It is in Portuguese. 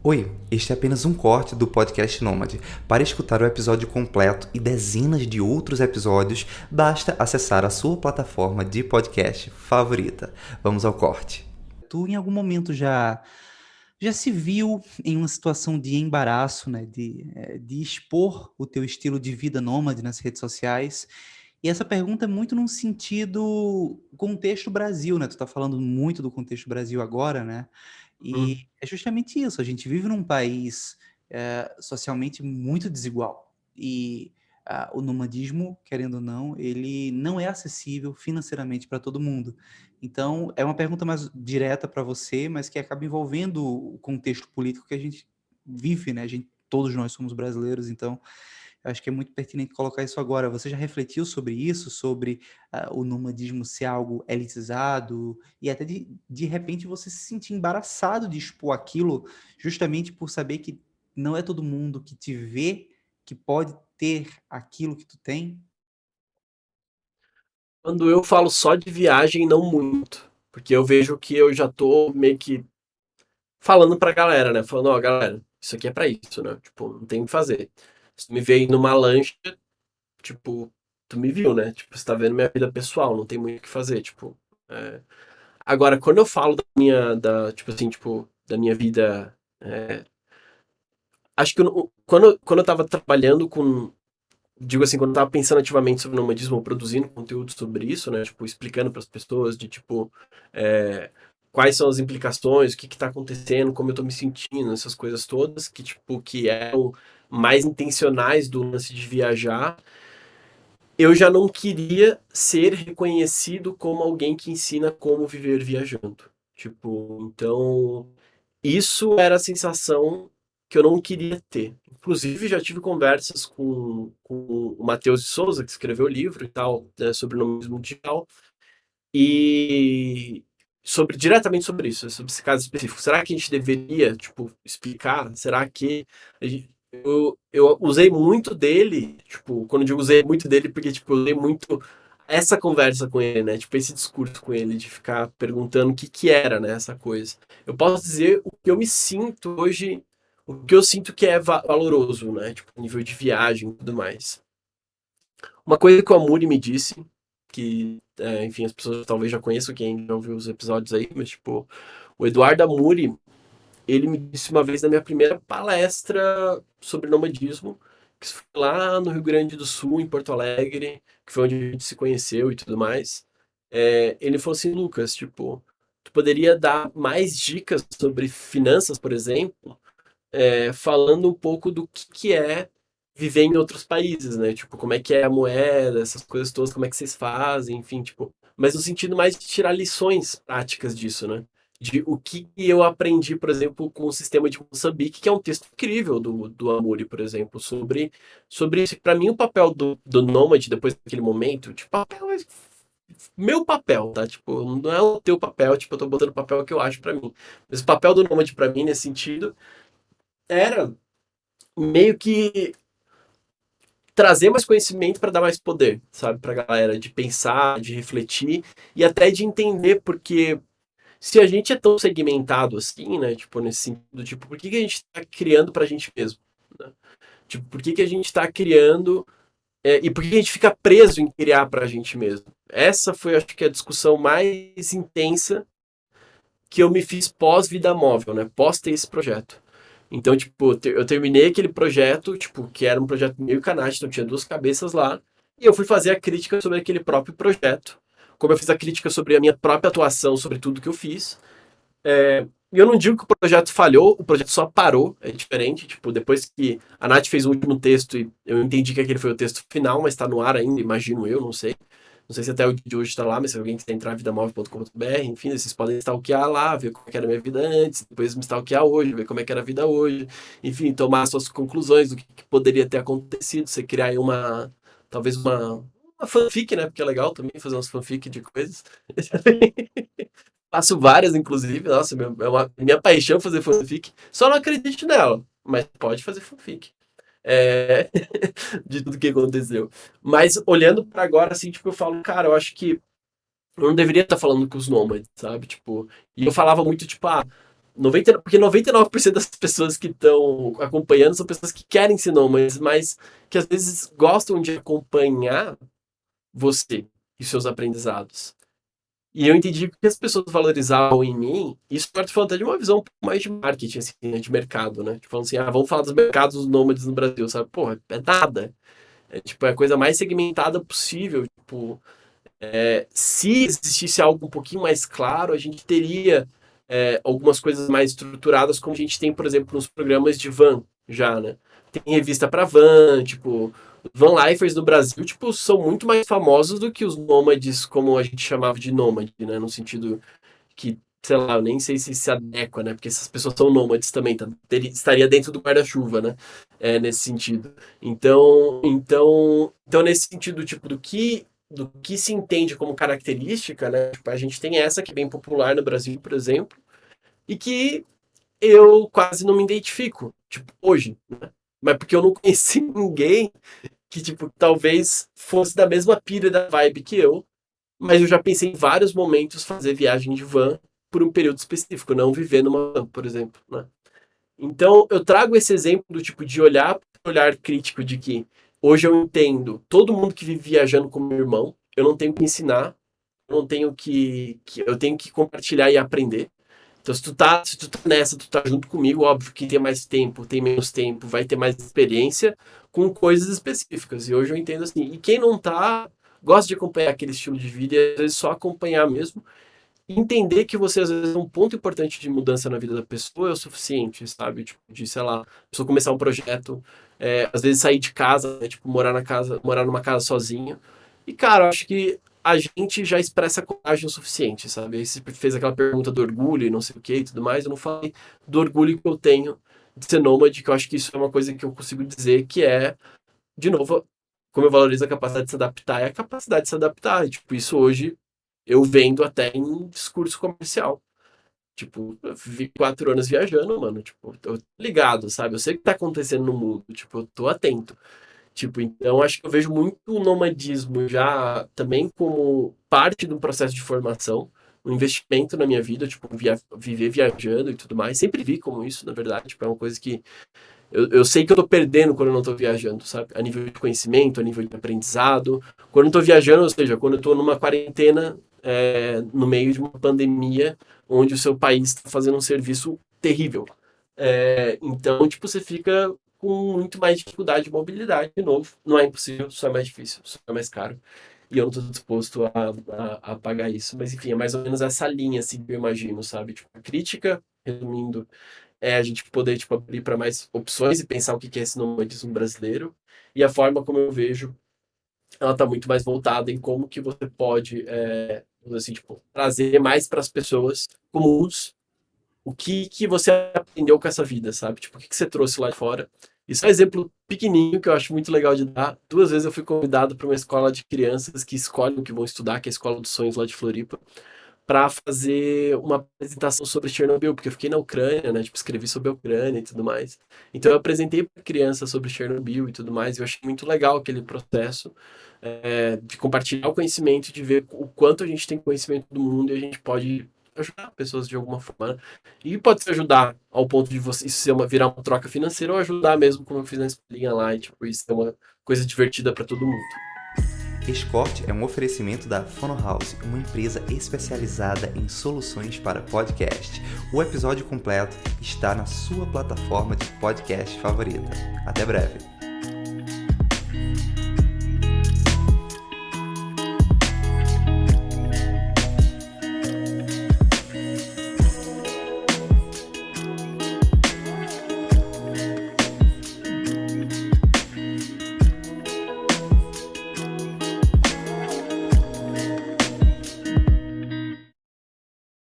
Oi, este é apenas um corte do podcast Nômade. Para escutar o episódio completo e dezenas de outros episódios, basta acessar a sua plataforma de podcast favorita. Vamos ao corte. Tu em algum momento já se viu em uma situação de embaraço, né, de expor o teu estilo de vida nômade nas redes sociais? E essa pergunta é muito num sentido contexto Brasil, né? Tu tá falando muito do contexto Brasil agora, né? E Hum. é justamente isso. A gente vive num país socialmente muito desigual. E o nomadismo, querendo ou não, ele não é acessível financeiramente para todo mundo. Então, é uma pergunta mais direta para você, mas que acaba envolvendo o contexto político que a gente vive, né? Todos nós somos brasileiros, então eu acho que é muito pertinente colocar isso agora. Você já refletiu sobre isso, sobre o nomadismo ser algo elitizado e até de repente você se sentir embaraçado de expor aquilo, justamente por saber que não é todo mundo que te vê que pode ter aquilo que tu tem? Quando eu falo só de viagem, não muito. Porque eu vejo que eu já tô meio que falando pra galera, né? Falando, ó, galera, isso aqui é pra isso, né? Tipo, não tem o que fazer. Se tu me vê indo numa lancha, tipo, tu me viu, né? Tipo, você tá vendo minha vida pessoal, não tem muito o que fazer, tipo. é. Agora, quando eu falo tipo assim, tipo, da minha vida, acho que quando eu tava trabalhando com, digo assim, quando eu tava pensando ativamente sobre nomadismo, produzindo conteúdo sobre isso, né? Tipo, explicando para as pessoas de tipo quais são as implicações, o que que tá acontecendo, como eu tô me sentindo, essas coisas todas que tipo que eram mais intencionais do lance de viajar, eu já não queria ser reconhecido como alguém que ensina como viver viajando. Tipo, então isso era a sensação que eu não queria ter. Inclusive, já tive conversas com o Matheus de Souza, que escreveu o livro e tal, né, sobre o nomismo mundial, e diretamente sobre isso, sobre esse caso específico. Será que a gente deveria, tipo, explicar? Será que eu usei muito dele, tipo, quando eu digo usei muito dele, porque, tipo, eu usei muito essa conversa com ele, né? Tipo, esse discurso com ele, de ficar perguntando o que que era, né, essa coisa. Eu posso dizer o que eu me sinto hoje, o que eu sinto que é valoroso, né? Tipo, nível de viagem e tudo mais. Uma coisa que o Amuri me disse, que, enfim, as pessoas talvez já conheçam quem não viu os episódios aí, mas, tipo, o Eduardo Amuri, ele me disse uma vez na minha primeira palestra sobre nomadismo, que foi lá no Rio Grande do Sul, em Porto Alegre, que foi onde a gente se conheceu e tudo mais. Ele falou assim, Lucas, tipo, tu poderia dar mais dicas sobre finanças, por exemplo, falando um pouco do que é viver em outros países, né? Tipo, como é que é a moeda, essas coisas todas, como é que vocês fazem, enfim, tipo, mas no sentido mais de tirar lições práticas disso, né? De o que eu aprendi, por exemplo, com o sistema de Moçambique, que é um texto incrível do Amuri, por exemplo, sobre isso. Para mim, o papel do Nômade, depois daquele momento, tipo, papel é meu papel, tá? Tipo, não é o teu papel, tipo, eu tô botando o papel que eu acho para mim. Mas o papel do Nômade para mim, nesse sentido, era meio que trazer mais conhecimento para dar mais poder, sabe, pra galera, de pensar, de refletir e até de entender, porque se a gente é tão segmentado assim, né, tipo, nesse sentido, tipo, por que que a gente tá criando pra gente mesmo, né? Tipo, por que que a gente tá criando e por que que a gente fica preso em criar pra gente mesmo? Essa foi, acho que, a discussão mais intensa que eu me fiz pós-vida móvel, né, pós ter esse projeto. Então, tipo, eu terminei aquele projeto, tipo, que era um projeto meio canais, então tinha duas cabeças lá, e eu fui fazer a crítica sobre aquele próprio projeto, como eu fiz a crítica sobre a minha própria atuação, sobre tudo que eu fiz. E eu não digo que o projeto falhou, o projeto só parou, é diferente, tipo, depois que a Nath fez o último texto, e eu entendi que aquele foi o texto final, mas tá no ar ainda, imagino eu, não sei. Não sei se até o dia de hoje está lá, mas se alguém quiser entrar vidamóvel.com.br, enfim, vocês podem stalkear lá, ver como é que era a minha vida antes, depois me stalkear hoje, ver como é que era a vida hoje, enfim, tomar suas conclusões do que poderia ter acontecido, você criar aí talvez uma fanfic, né, porque é legal também fazer umas fanfic de coisas. Faço várias, inclusive, nossa, minha paixão é fazer fanfic, só não acredite nela, mas pode fazer fanfic. É, de tudo que aconteceu. Mas olhando pra agora, assim, tipo, eu falo, cara, eu acho que eu não deveria estar falando com os nômades, sabe? Tipo, e eu falava muito, tipo, porque 99% das pessoas que estão acompanhando são pessoas que querem ser nômades, mas que às vezes gostam de acompanhar você e seus aprendizados. E eu entendi que as pessoas valorizavam em mim, isso eu tô falando até de uma visão um pouco mais de marketing, assim, né, de mercado, né? Tipo, falando assim, vamos falar dos mercados nômades no Brasil, sabe? Porra, é nada. Tipo, é a coisa mais segmentada possível. Tipo, se existisse algo um pouquinho mais claro, a gente teria algumas coisas mais estruturadas, como a gente tem, por exemplo, nos programas de van, já, né? Tem revista para van, tipo, van lifers no Brasil, tipo, são muito mais famosos do que os nômades, como a gente chamava de nômade, né? No sentido que, sei lá, eu nem sei se adequa, né? Porque essas pessoas são nômades também, tá? Estaria dentro do guarda-chuva, né? Nesse sentido. Então, nesse sentido, tipo, do que se entende como característica, né? Tipo, a gente tem essa que é bem popular no Brasil, por exemplo, e que eu quase não me identifico, tipo, hoje, né? Mas porque eu não conheci ninguém que, tipo, talvez fosse da mesma pira da vibe que eu, mas eu já pensei em vários momentos fazer viagem de van por um período específico, não viver numa van, por exemplo, né? Então, eu trago esse exemplo do tipo de olhar crítico de que hoje eu entendo todo mundo que vive viajando como meu irmão, eu não tenho que ensinar, eu não tenho eu tenho que compartilhar e aprender. Então, se tu tá nessa, tu tá junto comigo, óbvio que tem mais tempo, tem menos tempo, vai ter mais experiência com coisas específicas. E hoje eu entendo assim, e quem não tá, gosta de acompanhar aquele estilo de vida e às vezes só acompanhar mesmo, entender que você, às vezes, um ponto importante de mudança na vida da pessoa é o suficiente, sabe? Tipo, de, sei lá, a pessoa começar um projeto, às vezes sair de casa, né? Tipo, morar numa casa sozinho. E, cara, eu acho que a gente já expressa coragem o suficiente, sabe? Aí você fez aquela pergunta do orgulho e não sei o que e tudo mais, eu não falei do orgulho que eu tenho de ser nômade, que eu acho que isso é uma coisa que eu consigo dizer que de novo, como eu valorizo a capacidade de se adaptar, é a capacidade de se adaptar. E, tipo, isso hoje eu vendo até em discurso comercial. Tipo, eu vivi 4 anos viajando, mano. Tipo, eu tô ligado, sabe? Eu sei o que tá acontecendo no mundo. Tipo, eu tô atento. Tipo, então acho que eu vejo muito o nomadismo já também como parte de um processo de formação, um investimento na minha vida, tipo, viver viajando e tudo mais. Sempre vi como isso, na verdade. Tipo, é uma coisa que eu sei que eu tô perdendo quando eu não tô viajando, sabe? A nível de conhecimento, a nível de aprendizado. Quando eu tô viajando, ou seja, quando eu tô numa quarentena, no meio de uma pandemia, onde o seu país está fazendo um serviço terrível. Então, tipo, você fica com muito mais dificuldade de mobilidade, de novo. Não é impossível, só é mais difícil, só é mais caro. E eu não tô disposto a pagar isso. Mas, enfim, é mais ou menos essa linha, assim, que eu imagino, sabe? Tipo, a crítica, resumindo, a gente poder tipo, abrir para mais opções e pensar o que é esse nomadismo brasileiro. E a forma como eu vejo, ela está muito mais voltada em como que você pode, assim, tipo, trazer mais para as pessoas comuns o que você aprendeu com essa vida, sabe? Tipo, o que você trouxe lá de fora. Isso é um exemplo pequenininho que eu acho muito legal de dar. 2 vezes eu fui convidado para uma escola de crianças que escolhem o que vão estudar, que é a Escola dos Sonhos lá de Floripa, para fazer uma apresentação sobre Chernobyl, porque eu fiquei na Ucrânia, né? Tipo, escrevi sobre a Ucrânia e tudo mais. Então eu apresentei para criança sobre Chernobyl e tudo mais. E eu achei muito legal aquele processo de compartilhar o conhecimento, de ver o quanto a gente tem conhecimento do mundo e a gente pode ajudar pessoas de alguma forma. Né? E pode se ajudar ao ponto de você isso virar uma troca financeira ou ajudar mesmo, como eu fiz na escolinha lá, e tipo, isso é uma coisa divertida para todo mundo. Este corte é um oferecimento da Fono House, uma empresa especializada em soluções para podcast. O episódio completo está na sua plataforma de podcast favorita. Até breve!